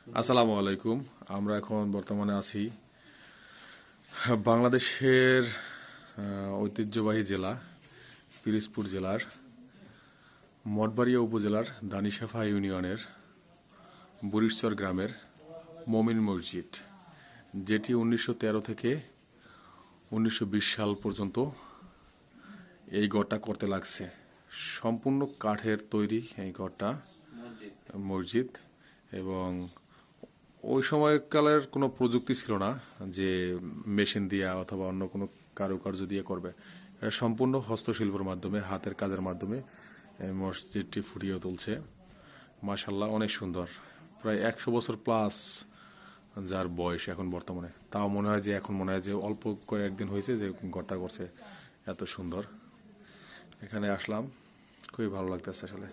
আসসালামু আলাইকুম। আমরা এখন বর্তমানে আছি বাংলাদেশের ঐতিহ্যবাহী জেলা পিরোজপুর জেলার মঠবাড়িয়া উপজেলার দানিশাফা ইউনিয়নের বুড়িরচর গ্রামের মমিন মসজিদ, যেটি 1913 থেকে 1920 সাল পর্যন্ত এই গড়টা করতে লাগছে। সম্পূর্ণ কাঠের তৈরি এই গড়টা মসজিদ, এবং ওই সময়কালের কোনো প্রযুক্তি ছিল না যে মেশিন দিয়ে অথবা অন্য কোনো কারুকার্য দিয়ে করবে। এটা সম্পূর্ণ হস্তশিল্পের মাধ্যমে, হাতের কাজের মাধ্যমে এই মসজিদটি ফুটিয়ে তুলছে। মাশাআল্লাহ, অনেক সুন্দর। প্রায় 100 বছর প্লাস যার বয়স এখন বর্তমানে, তাও মনে হয় যে অল্প কয়েকদিন হয়েছে যে ঘরটা করছে। এত সুন্দর। এখানে আসলাম, খুবই ভালো লাগতেছে। আসলে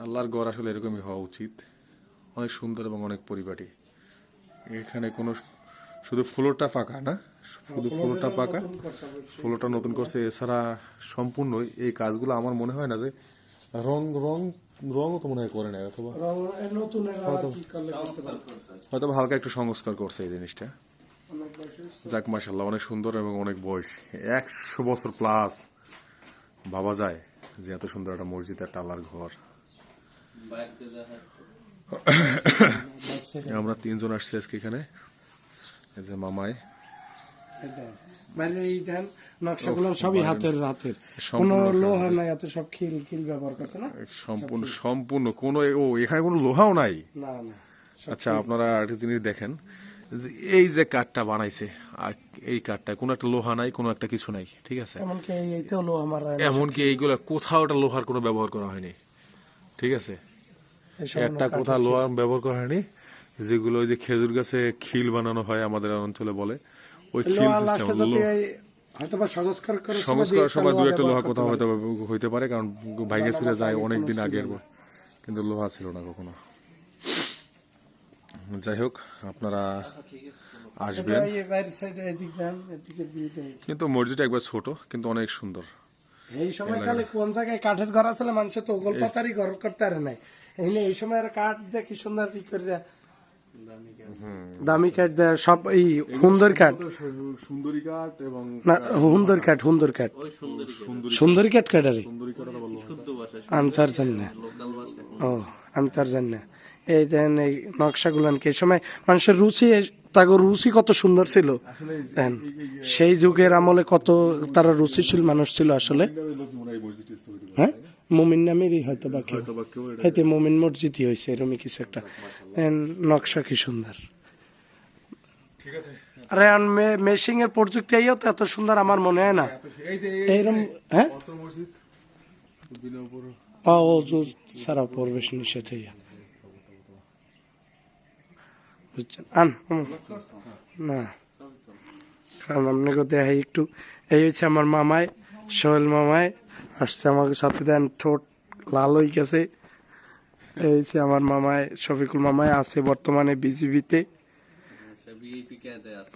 আল্লাহর ঘর আসলে এরকমই হওয়া উচিত। অনেক সুন্দর এবং অনেক পরিপাটি। এখানে কোনো শুধু ফ্লোরটা ফাঁকা না, শুধু ফ্লোরটা পাকা, ফ্লোরটা নতুন করছে। এছাড়া সম্পূর্ণ এই কাজগুলো আমার মনে হয় না যে রং রং রঙও তো মনে হয় করে নেয়, অথবা হয়তো হালকা একটু সংস্কার করছে এই জিনিসটা। যাক, মাশাআল্লাহ, অনেক সুন্দর এবং অনেক বয়স। 100 বছর প্লাস ভাবা যায় যে এত সুন্দর একটা মসজিদ, একটা আল্লাহর ঘর। আমরা 3 জন আসছি আজকে এখানে। এই যে মামাই, নকশাগুলো সবই হাতের কোনো লোহা নাই, এত সব খিল খিল ব্যবহার করছে না। সম্পূর্ণ কোনো এখানে কোনো লোহাও নাই। না না। আচ্ছা, আপনারা একটা জিনিস দেখেন, এই যে কাঠটা বানাইছে, আর এই কাঠটা কোনো একটা লোহা নাই, কোনো একটা কিছু নাই, ঠিক আছে। এমনকি এইগুলা কোথাও একটা লোহার কোনো ব্যবহার করা হয়নি, ঠিক আছে। একটা কোথাও লোহার ব্যবহার করা হয়নি। যেগুলো ওই যে খেজুর গাছে খিল বানানো হয় আমাদের অঞ্চলে বলে, ওই খিল সিস্টেম। সংস্কার সময় 2-1টা লোহা কোথাও হইতে পারে, কারণ ভাঙে চলে যায় অনেকদিন আগের, কিন্তু লোহা ছিল না কখনো। যাই হোক, আপনারা আসবেন। কিন্তু মসজিদটা একবার ছোট, কিন্তু অনেক সুন্দর। এই সময়কালে কোন জায়গায় কাঠের ঘর আছে মানুষ তো গোলপাতারই ঘর করতে পারে নাই। এই সময় কাঠ দিয়ে কি সুন্দর কি করে দামি কাঠ দেয় সব। এই সুন্দরী কাঠ, সুন্দরী কাঠ এবং না সুন্দরী কাঠ কাটারি আমি তার জানি না। ও, আমি তার জানি না। এই দেন এই নকশাগুলান কি সময় মানুষের রুচি কত সুন্দর ছিল। সেই যুগের আমলে কত তারা রুচিশীল মানুষ ছিল আসলে। হ্যাঁ, মুমিন নামেরই হয়তো বা কেউ, হয়তো মুমিন মসজিদই হয়েছে এরকমই কিছু একটা। নকশা কি সুন্দর। আরে মেশিং এর প্রযুক্তি আইও তো এত সুন্দর আমার মনে হয় না এইরকম। হ্যাঁ, ও সারা পরিবেশ নিষেধ হইয়া বুঝছেন না, কারণ আপনাকে দেখাই একটু। এই হচ্ছে আমার মামাই, সোহেল মামাই আসছে আমাকে সাথে। দেন ঠোঁট লাল হয়ে গেছে। এই হচ্ছে আমার মামাই শফিকুল মামাই, আছে বর্তমানে বিজিবিতে,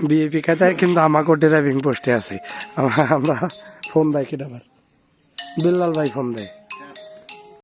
বিএপি কায়দায়, কিন্তু আমাকে ড্রাইভিং পোস্টে আছে। আমরা ফোন দেয় কেটাবার, বিল্লাল ভাই ফোন দেয়।